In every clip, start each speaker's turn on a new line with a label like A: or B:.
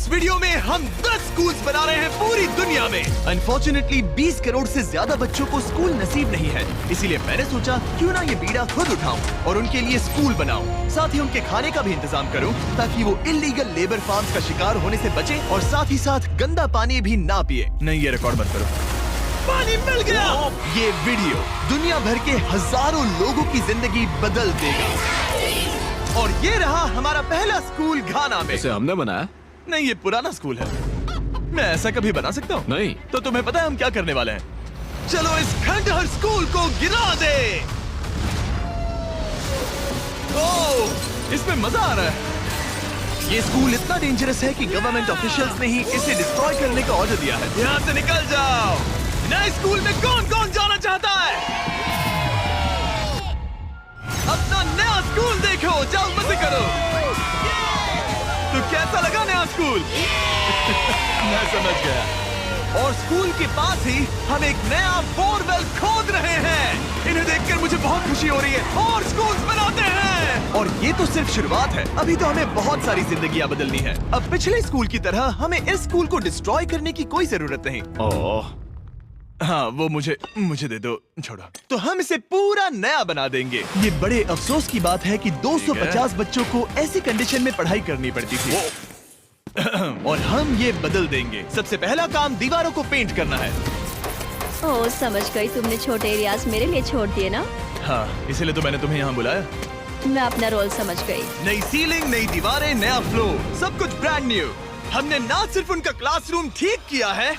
A: इस वीडियो में हम 10 स्कूल्स बना रहे हैं पूरी दुनिया में। अनफॉर्चुनेटली 20 करोड़ से ज्यादा बच्चों को स्कूल नसीब नहीं है, इसीलिए मैंने सोचा क्यों ना ये बीड़ा खुद उठाऊं और उनके लिए स्कूल बनाऊं। साथ ही उनके खाने का भी इंतजाम करूं ताकि वो इलीगल लेबर फार्म्स का शिकार होने से बचे और साथ ही साथ गंदा पानी भी ना पिए। नहीं, ये रिकॉर्ड मत करो। पानी मिल गया। ये वीडियो दुनिया भर के हजारों लोगों की जिंदगी बदल देगा। और ये रहा हमारा पहला स्कूल घाना में।
B: इसे हमने बनाया?
A: नहीं, ये पुराना स्कूल है। मैं ऐसा कभी बना सकता हूँ?
B: नहीं।
A: तो तुम्हें पता है हम क्या करने वाले हैं? चलो इस खंडहर स्कूल को गिरा दे। ओह, इसमें मजा आ रहा है। ये स्कूल इतना डेंजरस है कि गवर्नमेंट ऑफिशियल्स ने ही इसे डिस्ट्रॉय करने का ऑर्डर दिया है। यहाँ से निकल जाओ। नए स्कूल में कौन कौन जाना चाहता है? अपना नया स्कूल देखो, जाओ मजे करो। तो कैसा लगा नया स्कूल? मैं समझ गया। और स्कूल के पास ही हम एक नया बोरवेल खोद रहे हैं। इन्हें देखकर मुझे बहुत खुशी हो रही है। और स्कूल्स बनाते हैं। और ये तो सिर्फ शुरुआत है, अभी तो हमें बहुत सारी जिंदगियां बदलनी है। अब पिछले स्कूल की तरह हमें इस स्कूल को डिस्ट्रॉय करने की कोई जरूरत नहीं।
B: ओह,
A: हाँ, वो मुझे दे दो, छोड़ो। तो हम इसे पूरा नया बना देंगे। ये बड़े अफसोस की बात है कि 250 बच्चों को ऐसी कंडीशन में पढ़ाई करनी पड़ती थी। और हम ये बदल देंगे। सबसे पहला काम दीवारों को पेंट करना है।
C: ओह, समझ गई। तुमने छोटे एरियाज मेरे लिए छोड़ दिए ना?
A: हाँ, इसीलिए तो मैंने तुम्हें यहाँ बुलाया।
C: मैं अपना रोल समझ गई।
A: नई सीलिंग, नई दीवारें, नया फ्लोर, सब कुछ ब्रांड न्यू। हमने ना सिर्फ उनका क्लासरूम ठीक किया है,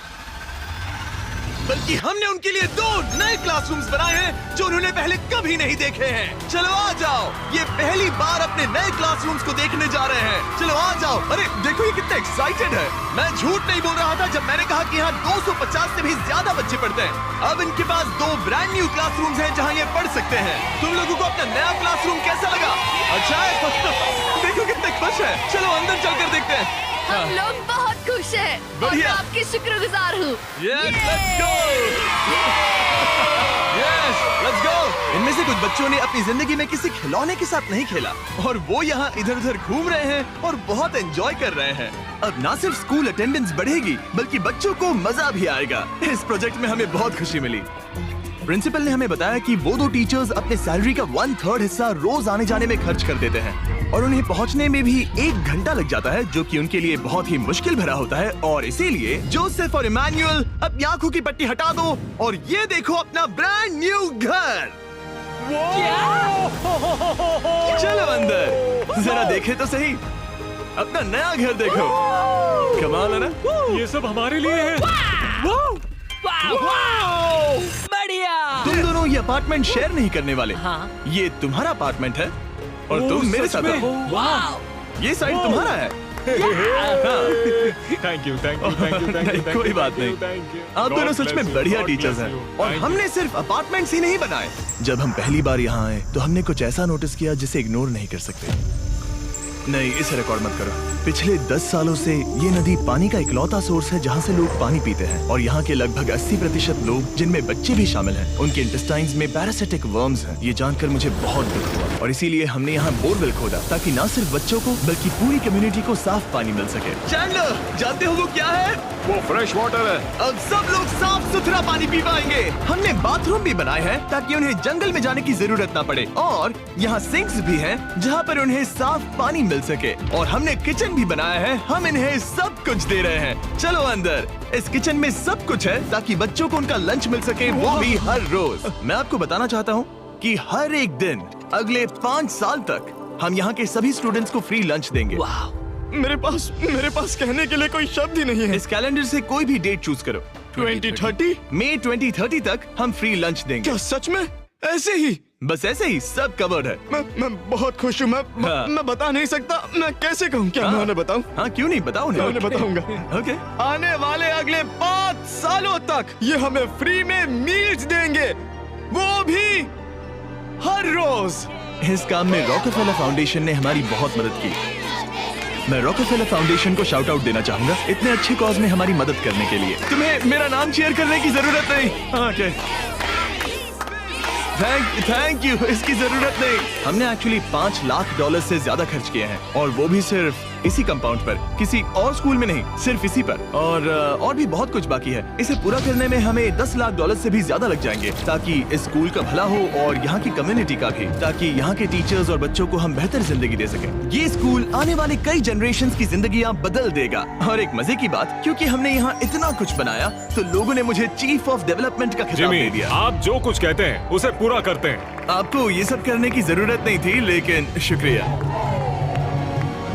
A: बल्कि हमने उनके लिए 2 नए क्लासरूम्स बनाए हैं जो उन्होंने पहले कभी नहीं देखे हैं। चलो आ जाओ, ये पहली बार अपने नए क्लासरूम्स को देखने जा रहे हैं। चलो आ जाओ। अरे देखो, ये कितना एक्साइटेड है। मैं झूठ नहीं बोल रहा था जब मैंने कहा कि यहाँ 250 से भी ज्यादा बच्चे पढ़ते हैं। अब इनके पास 2 ब्रांड न्यू क्लासरूम्स हैं जहाँ ये पढ़ सकते हैं। तुम लोगों को अपना नया क्लासरूम कैसा लगा? अच्छा है। देखो कितने खुश है। चलो अंदर चलकर देखते हैं।
C: हम लोग बहुत खुश हैं और मैं
A: बढ़िया।
C: आपकी शुक्रगुजार हूँ।
A: Yes, let's go! Yes, let's go! इनमें से कुछ बच्चों ने अपनी जिंदगी में किसी खिलौने के साथ नहीं खेला और वो यहाँ इधर उधर घूम रहे हैं और बहुत एंजॉय कर रहे हैं। अब ना सिर्फ स्कूल अटेंडेंस बढ़ेगी बल्कि बच्चों को मजा भी आएगा। इस प्रोजेक्ट में हमें बहुत खुशी मिली। प्रिंसिपल ने हमें बताया कि वो 2 टीचर्स अपने सैलरी का 1/3 हिस्सा रोज आने जाने में खर्च कर देते हैं और उन्हें पहुंचने में भी 1 घंटा लग जाता है, जो कि उनके लिए बहुत ही मुश्किल भरा होता है। और इसीलिए जोसेफ और इमैनुअल अपनी आंखों की पट्टी हटा दो और ये देखो अपना ब्रांड न्यू घर। चलो अंदर जरा देखे तो सही, अपना नया घर देखो। कमाल है ना?
D: ये सब हमारे लिए है।
C: बढ़िया।
A: तुम दोनों ये अपार्टमेंट शेयर नहीं करने वाले।
C: हाँ।
A: ये तुम्हारा अपार्टमेंट है और
D: ओह,
A: तुम मेरे
D: सच
A: साथ
D: में?
A: हो।
C: वाह।
A: ये साइड तुम्हारा है।
D: Thank you, thank you, thank you, thank you.
A: कोई बात नहीं। आप दोनों सच में बढ़िया टीचर्स हैं। और हमने सिर्फ अपार्टमेंट्स ही नहीं बनाए। जब हम पहली बार यहाँ आए तो हमने कुछ ऐसा नोटिस किया जिसे इग्नोर नहीं कर सकते। नहीं, इसे रिकॉर्ड मत करो। पिछले 10 सालों से ये नदी पानी का इकलौता सोर्स है जहाँ से लोग पानी पीते हैं और यहाँ के लगभग 80% लोग, जिनमें बच्चे भी शामिल हैं, उनके इंटेस्टाइन्स में पैरासिटिक वर्म्स हैं। ये जानकर मुझे बहुत दुख हुआ और इसीलिए हमने यहाँ बोरवेल खोदा ताकि न सिर्फ बच्चों को बल्कि पूरी कम्युनिटी को साफ पानी मिल सके। चैंडलर, जानते हो वो क्या है?
B: वो फ्रेश वाटर है।
A: अब सब लोग साफ सुथरा पानी पी पाएंगे। हमने बाथरूम भी बनाए हैं ताकि उन्हें जंगल में जाने की जरूरत ना पड़े और यहाँ सिंक्स भी हैं जहाँ पर उन्हें साफ पानी मिल सके। और हमने किचन भी बनाया है। हम इन्हें सब कुछ दे रहे हैं। चलो अंदर। इस किचन में सब कुछ है ताकि बच्चों को उनका लंच मिल सके, वो भी हर रोज। मैं आपको बताना चाहता हूँ कि हर एक दिन अगले 5 साल तक हम यहाँ के सभी स्टूडेंट्स को फ्री लंच देंगे।
E: मेरे पास कहने के लिए कोई शब्द ही नहीं है।
A: इस कैलेंडर से कोई भी डेट चूज करो।
E: 2030?
A: मई 2030 तक हम फ्री लंच देंगे।
E: क्या सच में? ऐसे ही?
A: बस ऐसे ही, सब कवर्ड है।
E: मैं बहुत खुश हूँ।
A: हाँ।
E: मैं बता नहीं सकता। मैं कैसे कहूँ? क्या मैं उन्हें बताऊँ?
A: हाँ, क्यों नहीं, बताओ
E: मैं उन्हें बताऊंगा।
A: ओके।
E: आने वाले अगले 5 सालों तक ये हमें फ्री में मील्स देंगे, वो भी हर रोज।
A: इस काम में रॉकफेलर फाउंडेशन ने हमारी बहुत मदद की। मैं रॉकफेलर फाउंडेशन को शाउट आउट देना चाहूंगा इतने अच्छे कॉज में हमारी मदद करने के लिए। तुम्हें मेरा नाम शेयर करने की जरूरत नहीं। ओके, थैंक यू, इसकी जरूरत नहीं। हमने एक्चुअली $5 लाख से ज्यादा खर्च किए हैं और वो भी सिर्फ इसी कंपाउंड पर, किसी और स्कूल में नहीं, सिर्फ इसी पर। और भी बहुत कुछ बाकी है। इसे पूरा करने में हमें $10 लाख से भी ज्यादा लग जाएंगे, ताकि इस स्कूल का भला हो और यहाँ की कम्युनिटी का भी, ताकि यहाँ के टीचर्स और बच्चों को हम बेहतर जिंदगी दे सकें। ये स्कूल आने वाले कई जनरेशंस की जिंदगियाँ बदल देगा। और एक मजे की बात, क्योंकि हमने यहाँ इतना कुछ बनाया, तो लोगों ने मुझे चीफ ऑफ डेवलपमेंट का खिताब दे
D: जिमी,
A: दिया।
D: आप जो कुछ कहते हैं उसे पूरा करते हैं।
A: आपको ये सब करने की जरूरत नहीं थी, लेकिन शुक्रिया।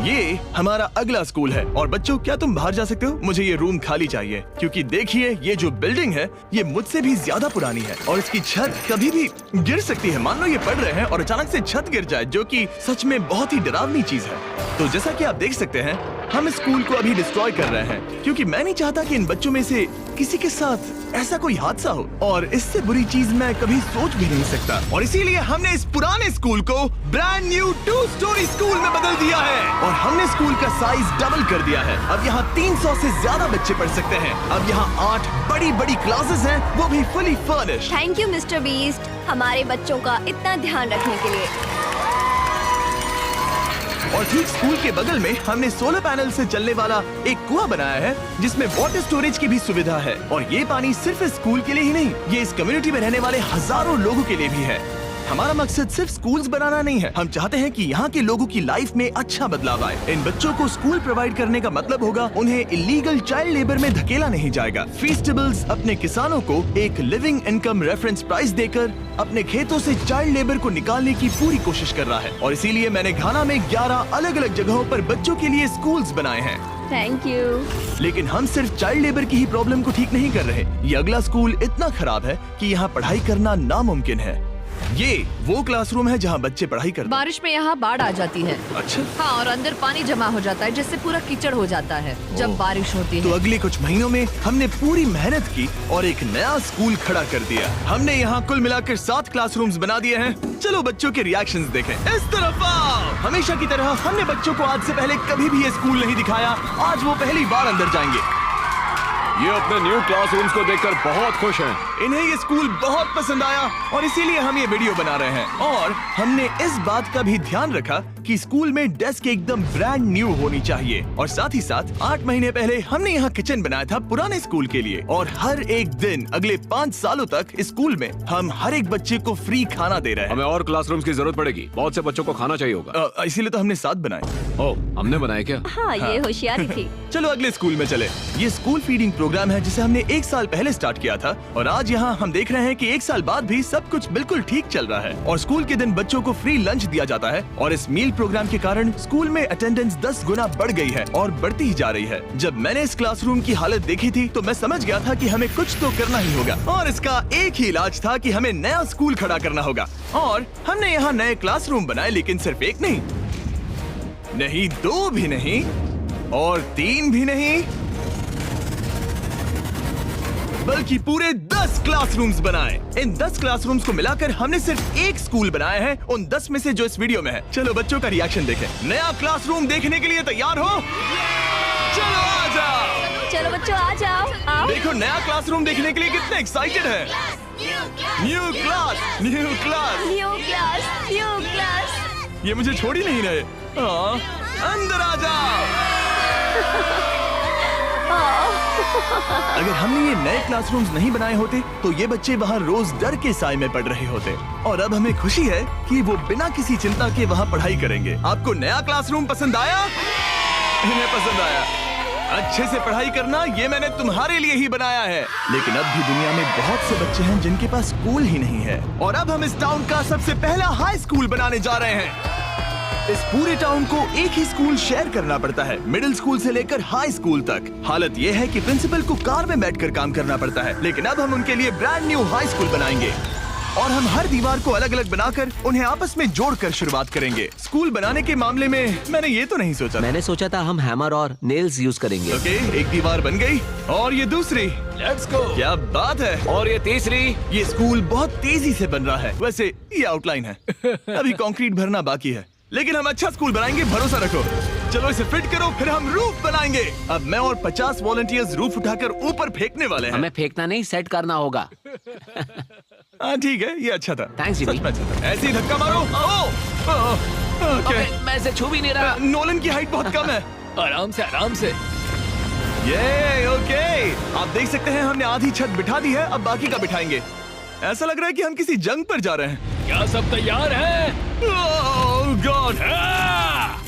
A: ये हमारा अगला स्कूल है। और बच्चों, क्या तुम बाहर जा सकते हो? मुझे ये रूम खाली चाहिए, क्योंकि देखिए ये जो बिल्डिंग है ये मुझसे भी ज्यादा पुरानी है और इसकी छत कभी भी गिर सकती है। मान लो ये पढ़ रहे हैं और अचानक से छत गिर जाए, जो कि सच में बहुत ही डरावनी चीज है। तो जैसा कि आप देख सकते हैं, हम इस स्कूल को अभी डिस्ट्रॉय कर रहे हैं, क्योंकि मैं नहीं चाहता कि इन बच्चों में से किसी के साथ ऐसा कोई हादसा हो, और इससे बुरी चीज मैं कभी सोच भी नहीं सकता। और इसीलिए हमने इस पुराने स्कूल को ब्रांड न्यू 2 स्टोरी स्कूल में बदल दिया है। और हमने स्कूल का साइज डबल कर दिया है। अब यहाँ 300 से ज्यादा बच्चे पढ़ सकते हैं। अब यहाँ 8 बड़ी बड़ी क्लासेस हैं, वो भी fully furnished.
C: Thank you mister beast, हमारे बच्चों का इतना ध्यान रखने के लिए।
A: और ठीक स्कूल के बगल में हमने सोलर पैनल से चलने वाला एक कुआं बनाया है, जिसमें वाटर स्टोरेज की भी सुविधा है। और ये पानी सिर्फ इस स्कूल के लिए ही नहीं, ये इस कम्युनिटी में रहने वाले हजारों लोगों के लिए भी है। हमारा मकसद सिर्फ स्कूल्स बनाना नहीं है, हम चाहते हैं कि यहाँ के लोगों की लाइफ में अच्छा बदलाव आए। इन बच्चों को स्कूल प्रोवाइड करने का मतलब होगा उन्हें इलीगल चाइल्ड लेबर में धकेला नहीं जाएगा। फीस्टेबल्स अपने किसानों को एक लिविंग इनकम रेफरेंस प्राइस देकर अपने खेतों से चाइल्ड लेबर को निकालने की पूरी कोशिश कर रहा है। और इसीलिए मैंने घाना में 11 अलग अलग जगहों पर बच्चों के लिए स्कूल्स बनाए हैं।
C: Thank you.
A: लेकिन हम सिर्फ चाइल्ड लेबर की ही प्रॉब्लम को ठीक नहीं कर रहे। ये अगला स्कूल इतना खराब है कि यहाँ पढ़ाई करना नामुमकिन है। ये वो क्लासरूम है जहाँ बच्चे पढ़ाई करते हैं।
B: बारिश में यहाँ बाढ़ आ जाती है।
A: अच्छा,
B: हाँ, और अंदर पानी जमा हो जाता है, जिससे पूरा कीचड़ हो जाता है जब बारिश होती
A: तो
B: है।
A: अगले कुछ महीनों में हमने पूरी मेहनत की और एक नया स्कूल खड़ा कर दिया। हमने यहाँ कुल मिलाकर 7 क्लासरूम्स बना दिए हैं। चलो बच्चों के रिएक्शंस देखें। इस तरफ आओ। हमेशा की तरह हमने बच्चों को आज से पहले कभी भी ये स्कूल नहीं दिखाया। आज वो पहली बार अंदर जाएंगे।
D: ये अपने न्यू क्लासरूम्स को देखकर बहुत खुश हैं।
A: इन्हें ये स्कूल बहुत पसंद आया और इसीलिए हम ये वीडियो बना रहे हैं। और हमने इस बात का भी ध्यान रखा कि स्कूल में डेस्क एकदम ब्रांड न्यू होनी चाहिए। और साथ ही साथ 8 महीने पहले हमने यहाँ किचन बनाया था पुराने स्कूल के लिए। और हर एक दिन अगले 5 सालों तक इस स्कूल में हम हर एक बच्चे को फ्री खाना दे रहे हैं।
F: हमें और क्लासरूम्स की जरूरत पड़ेगी, बहुत से बच्चों को खाना चाहिए होगा।
A: इसीलिए तो हमने 7 बनाए।
F: ओह, हमने बनाए क्या?
C: हाँ, ये होशियारी थी।
A: चलो अगले स्कूल में चले। ये स्कूल फीडिंग प्रोग्राम है जिसे हमने 1 साल पहले स्टार्ट किया था। और आज यहाँ हम देख रहे हैं कि 1 साल बाद भी सब कुछ बिल्कुल ठीक चल रहा है। और स्कूल के दिन बच्चों को फ्री लंच दिया जाता है। और इस मील प्रोग्राम के कारण स्कूल में अटेंडेंस 10 गुना बढ़ गई है और बढ़ती ही जा रही है। जब मैंने इस क्लासरूम की हालत देखी थी तो मैं समझ गया था कि हमें कुछ तो करना ही होगा। और इसका एक ही इलाज था कि हमें नया स्कूल खड़ा करना होगा। और हमने यहाँ नए क्लासरूम बनाए, लेकिन सिर्फ एक नहीं, 2 भी नहीं और 3 भी नहीं, बल्कि पूरे 10 क्लासरूम्स बनाए। इन 10 क्लासरूम्स को मिलाकर हमने सिर्फ एक स्कूल बनाया है, उन 10 में से जो इस वीडियो में है। चलो बच्चों का रिएक्शन देखें। नया क्लासरूम देखने के लिए तैयार हो? चलो आ जाओ।
C: चलो बच्चों आ जाओ, आओ।
A: देखो नया क्लासरूम देखने के लिए कितने एक्साइटेड है। New class, new class.
C: New class, new class.
A: ये मुझे छोड़ ही नहीं रहे। अंदर आ जाओ। अगर हमने ये नए क्लासरूम्स नहीं बनाए होते तो ये बच्चे वहाँ रोज डर के साए में पढ़ रहे होते। और अब हमें खुशी है कि वो बिना किसी चिंता के वहाँ पढ़ाई करेंगे। आपको नया क्लासरूम पसंद आया? इन्हें पसंद आया। अच्छे से पढ़ाई करना ये मैंने तुम्हारे लिए ही बनाया है। लेकिन अब भी दुनिया में बहुत से बच्चे हैं जिनके पास स्कूल ही नहीं है। और अब हम इस टाउन का सबसे पहला हाई स्कूल बनाने जा रहे हैं। इस पूरे टाउन को एक ही स्कूल शेयर करना पड़ता है, मिडिल स्कूल से लेकर हाई स्कूल तक। हालत ये है कि प्रिंसिपल को कार में बैठकर काम करना पड़ता है। लेकिन अब हम उनके लिए ब्रांड न्यू हाई स्कूल बनाएंगे। और हम हर दीवार को अलग अलग बनाकर उन्हें आपस में जोड़कर शुरुआत करेंगे। स्कूल बनाने के मामले में मैंने ये तो नहीं सोचा।
G: मैंने सोचा था हम हैमर और नेल्स यूज करेंगे।
A: ओके, एक दीवार बन गई और ये दूसरी।
F: Let's go.
A: क्या बात है।
F: और ये तीसरी।
A: ये स्कूल बहुत तेजी से बन रहा है। वैसे ये आउटलाइन है, अभी कंक्रीट भरना बाकी है, लेकिन हम अच्छा स्कूल बनाएंगे, भरोसा रखो। चलो इसे फिट करो, फिर हम रूफ बनाएंगे। अब मैं और 50 वॉलंटियर्स रूफ उठाकर ऊपर फेंकने वाले हैं।
G: हमें फेंकना नहीं, सेट करना होगा।
A: हाँ ठीक है, ये अच्छा था।
G: Thanks,
A: सच में अच्छा था। ऐसे ही धक्का मारो। ओके,
G: मैं इसे छू भी नहीं रहा।
A: नोलन की हाइट बहुत कम है।
D: आराम से आराम से।
A: ये ओके, आप देख सकते हैं हमने आधी छत बिठा दी है, अब बाकी का बिठाएंगे। ऐसा लग रहा है कि हम किसी जंग पर जा रहे हैं।
D: क्या सब तैयार है?
A: ओह गॉड,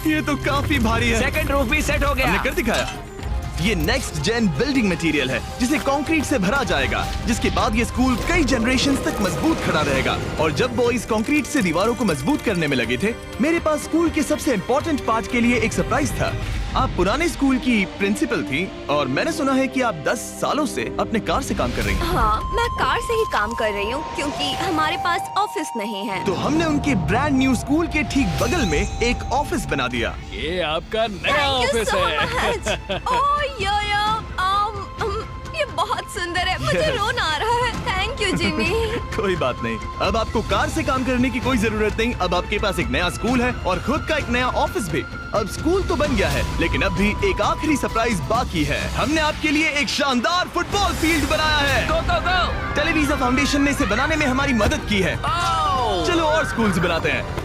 A: ये तो काफी भारी है।
G: सेकंड रूफ भी सेट हो गया।
A: हमने कर दिखाया। ये नेक्स्ट जेन बिल्डिंग मटेरियल है जिसे कंक्रीट से भरा जाएगा, जिसके बाद ये स्कूल कई जनरेशंस तक मजबूत खड़ा रहेगा। और जब बॉयज कंक्रीट से दीवारों को मजबूत करने में लगे थे, मेरे पास स्कूल के सबसे इम्पोर्टेंट पार्ट के लिए एक सरप्राइज था। आप पुराने स्कूल की प्रिंसिपल थी और मैंने सुना है कि आप 10 सालों से अपने कार से काम कर रही हैं।
C: हाँ, मैं कार से ही काम कर रही हूँ क्योंकि हमारे पास ऑफिस नहीं है।
A: तो हमने उनके ब्रांड न्यू स्कूल के ठीक बगल में एक ऑफिस बना दिया।
D: ये आपका नया
C: Thank you
D: ऑफिस
C: so
D: है।
C: much. Oh, ये बहुत सुंदर है, मुझे रोना आ रहा है। Thank you Jimmy.
A: कोई बात नहीं, अब आपको कार से काम करने की कोई जरूरत नहीं। अब आपके पास एक नया स्कूल है और खुद का एक नया ऑफिस भी। अब स्कूल तो बन गया है, लेकिन अब भी एक आखिरी सरप्राइज बाकी है। हमने आपके लिए एक शानदार फुटबॉल फील्ड बनाया है।
G: गो गो गो।
A: टेलीविजन फाउंडेशन ने इसे बनाने में हमारी मदद की है। चलो और स्कूल्स बनाते हैं।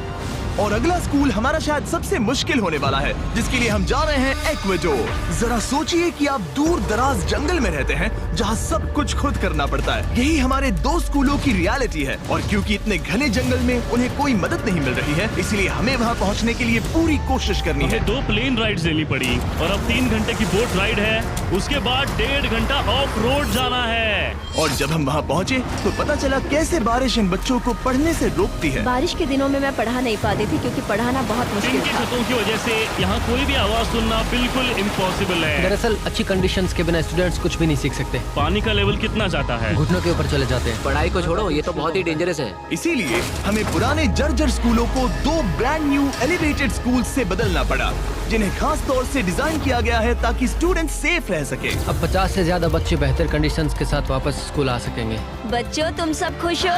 A: और अगला स्कूल हमारा शायद सबसे मुश्किल होने वाला है, जिसके लिए हम जा रहे हैं एक्वाडोर। जरा सोचिए कि आप दूर दराज जंगल में रहते हैं जहां सब कुछ खुद करना पड़ता है। यही हमारे 2 स्कूलों की रियलिटी है। और क्योंकि इतने घने जंगल में उन्हें कोई मदद नहीं मिल रही है, इसलिए हमें वहां पहुंचने के लिए पूरी कोशिश करनी है।
H: हमें 2 प्लेन राइड्स लेनी पड़ी और अब 3 घंटे की बोट राइड है। उसके बाद 1.5 घंटा ऑफ रोड जाना है।
A: और जब हम वहां पहुंचे तो पता चला कैसे बारिश इन बच्चों को पढ़ने से रोकती है।
C: बारिश के दिनों में मैं पढ़ा नहीं पाती थी क्योंकि पढ़ाना बहुत मुश्किल
H: इनकी
C: था।
H: छतों की वजह से यहाँ कोई भी आवाज सुनना बिल्कुल इम्पॉसिबल है।
I: दरअसल अच्छी कंडीशंस के बिना स्टूडेंट्स कुछ भी नहीं सीख सकते।
H: पानी का लेवल कितना जाता है?
I: घुटनों के ऊपर चले जाते हैं।
G: पढ़ाई को छोड़ो, ये तो बहुत ही डेंजरस है।
A: इसीलिए हमें पुराने जर्जर स्कूलों को 2 ब्रांड न्यू एलिवेटेड स्कूल से बदलना पड़ा, जिन्हें खास तौर से डिजाइन किया गया है ताकि स्टूडेंट सेफ रह सके।
I: अब 50 से ज्यादा बच्चे बेहतर कंडीशंस के साथ वापस स्कूल आ सकेंगे।
C: बच्चों, तुम सब खुश हो?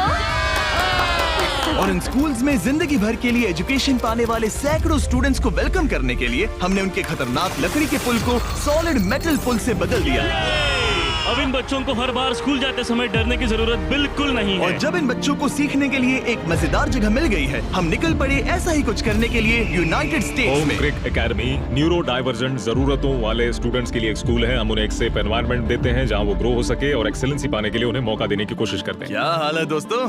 A: और इन स्कूल्स में जिंदगी भर के लिए एजुकेशन पाने वाले सैकड़ों स्टूडेंट्स को वेलकम करने के लिए हमने उनके खतरनाक लकड़ी के पुल को सॉलिड मेटल पुल से बदल दिया।
H: अब इन बच्चों को हर बार स्कूल जाते समय डरने की जरूरत बिल्कुल नहीं है।
A: और जब इन बच्चों को सीखने के लिए एक मजेदार जगह मिल गई है, हम निकल पड़े ऐसा ही कुछ करने के लिए यूनाइटेड स्टेट्स
J: होम
A: में।
J: क्रिक एकेडमी न्यूरो डाइवर्जेंट जरूरतों वाले स्टूडेंट्स के लिए एक स्कूल है। हम उन्हें एक सेफ एनवायरनमेंट देते हैं जहां वो ग्रो हो सके और एक्सेलेंसी पाने के लिए उन्हें मौका देने की कोशिश करते हैं।
A: क्या हाल है दोस्तों?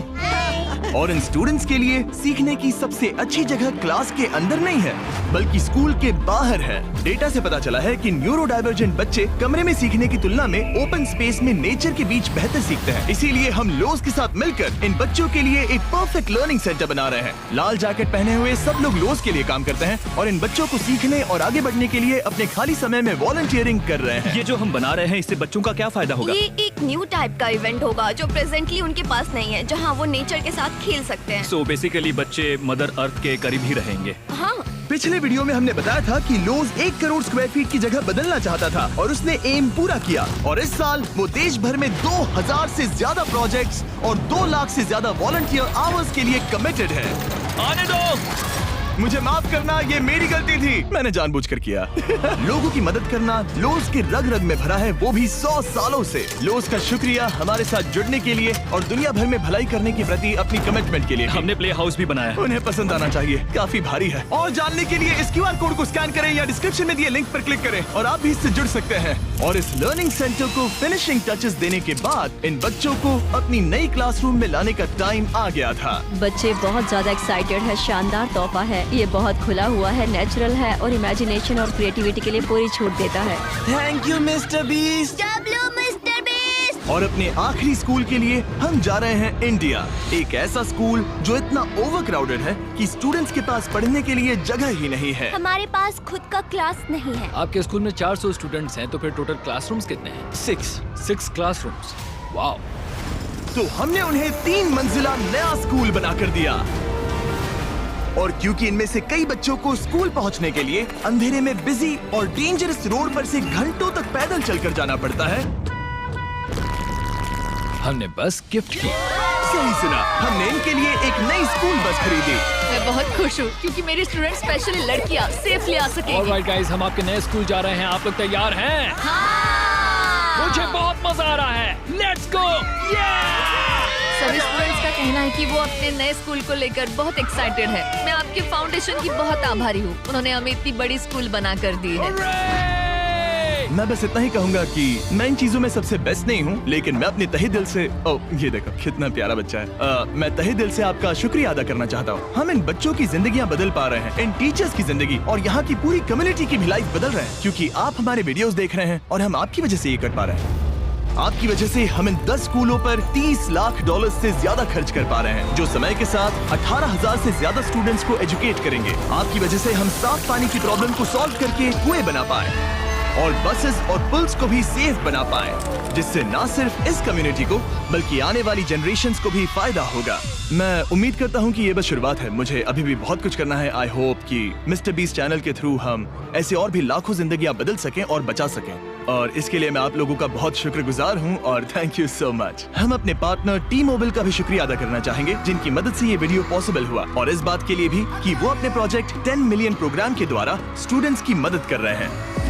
A: और इन स्टूडेंट्स के लिए सीखने की सबसे अच्छी जगह क्लास के अंदर नहीं है, बल्कि स्कूल के बाहर है। डेटा से पता चला है कि न्यूरो डाइवर्जेंट बच्चे कमरे में सीखने की तुलना में ओपन स्पेस में नेचर के बीच बेहतर सीखते हैं। इसीलिए हम लोज के साथ मिलकर इन बच्चों के लिए एक परफेक्ट लर्निंग सेंटर बना रहे हैं। लाल जैकेट पहने हुए सब लोग लोज के लिए काम करते हैं और इन बच्चों को सीखने और आगे बढ़ने के लिए अपने खाली समय में वॉलंटियरिंग कर रहे हैं।
E: ये जो हम बना रहे हैं, इससे बच्चों का क्या फायदा होगा?
C: ये एक न्यू टाइप का इवेंट होगा जो प्रेजेंटली उनके पास नहीं है, जहाँ वो नेचर के साथ खेल सकते हैं।
E: सो बेसिकली बच्चे मदर अर्थ के करीब ही रहेंगे।
C: हाँ,
A: पिछले वीडियो में हमने बताया था कि लोज 1 करोड़ स्क्वायर फीट की जगह बदलना चाहता था और उसने एम पूरा किया। और इस साल वो देश भर में 2000 से ज्यादा प्रोजेक्ट्स और 2 लाख से ज्यादा वॉलंटियर आवर्स के लिए कमिटेड है।
E: आने दो।
A: मुझे माफ करना, ये मेरी गलती थी, मैंने जानबूझकर किया। लोगों की मदद करना लोज के रग रग में भरा है, वो भी 100 सालों से। लोज का शुक्रिया हमारे साथ जुड़ने के लिए और दुनिया भर में भलाई करने के प्रति अपनी कमिटमेंट के लिए।
E: हमने प्ले हाउस भी बनाया है।
A: उन्हें पसंद आना चाहिए, काफी भारी है। और जानने के लिए इस QR कोड को स्कैन करें या डिस्क्रिप्शन में दिए लिंक पर क्लिक करें और आप भी इससे जुड़ सकते हैं। और इस लर्निंग सेंटर को फिनिशिंग टचेस देने के बाद इन बच्चों को अपनी नई क्लासरूम में लाने का टाइम आ गया था।
C: बच्चे बहुत ज्यादा एक्साइटेड है। शानदार तोहफा है, ये बहुत खुला हुआ है, नेचुरल है और इमेजिनेशन और क्रिएटिविटी के लिए पूरी छूट देता है।
A: Thank you mister beast. और अपने आखिरी स्कूल के लिए हम जा रहे हैं इंडिया। एक ऐसा स्कूल जो इतना ओवरक्राउडेड है कि स्टूडेंट्स के पास पढ़ने के लिए जगह ही नहीं है।
C: हमारे पास खुद का क्लास नहीं है।
D: आपके स्कूल में 400 स्टूडेंट्स हैं, तो फिर टोटल क्लासरूम्स कितने हैं? 6 क्लासरूम्स। वाओ।
A: तो हमने उन्हें 3 मंजिला नया स्कूल बनाकर दिया। और क्योंकि इनमें से कई बच्चों को स्कूल पहुंचने के लिए अंधेरे में बिजी और डेंजरस रोड पर से घंटों तक पैदल चलकर जाना पड़ता है,
D: हमने बस गिफ्ट की।
A: सही सुना, हमने इनके लिए एक नई स्कूल बस खरीदी।
B: मैं बहुत खुश हूँ क्योंकि मेरी स्टूडेंट स्पेशली लड़कियाँ सेफली आ सकेंगी।
D: ऑलराइट गाइस, हम आपके नए स्कूल जा रहे हैं। आप लोग तैयार हैं? हाँ! मुझे बहुत मजा आ रहा है। Let's go!
B: सभी स्टूडेंट्स का कहना है कि वो अपने नए स्कूल को लेकर बहुत एक्साइटेड है। मैं आपके फाउंडेशन की बहुत आभारी हूँ, उन्होंने हमें इतनी बड़ी स्कूल बना कर दी है।
A: मैं बस इतना ही कहूंगा कि मैं इन चीजों में सबसे बेस्ट नहीं हूँ, लेकिन मैं अपने तहे दिल से ये देखो कितना प्यारा बच्चा है। मैं तहे दिल से आपका शुक्रिया अदा करना चाहता हूँ। हम इन बच्चों की जिंदगियाँ बदल पा रहे हैं, इन टीचर्स की जिंदगी और यहाँ की पूरी कम्युनिटी की भी लाइफ बदल रहे हैं, क्योंकि आप हमारे वीडियोस देख रहे हैं और हम आपकी वजह से ये कर पा रहे हैं। आपकी वजह से हम इन 10 स्कूलों पर $30 लाख से ज्यादा खर्च कर पा रहे हैं, जो समय के साथ 18,000 से ज्यादा स्टूडेंट्स को एजुकेट करेंगे। आपकी वजह से हम साफ पानी की प्रॉब्लम को सॉल्व करके कुएं बना पाए और बसेस और पुल्स को भी सेफ बना पाए, जिससे ना सिर्फ इस कम्युनिटी को बल्कि आने वाली जनरेशंस को भी फायदा होगा। मैं उम्मीद करता हूँ कि ये बस शुरुआत है, मुझे अभी भी बहुत कुछ करना है। आई होप कि मिस्टर बीस्ट चैनल के थ्रू हम ऐसे और भी लाखों जिंदगियां बदल सकें और बचा सकें, और इसके लिए मैं आप लोगों का बहुत शुक्रगुजार हूँ और थैंक यू सो मच। हम अपने पार्टनर टी मोबाइल का भी शुक्रिया अदा करना चाहेंगे, जिनकी मदद से ये वीडियो पॉसिबल हुआ, और इस बात के लिए भी कि वो अपने प्रोजेक्ट 10 मिलियन प्रोग्राम के द्वारा स्टूडेंट्स की मदद कर रहे हैं।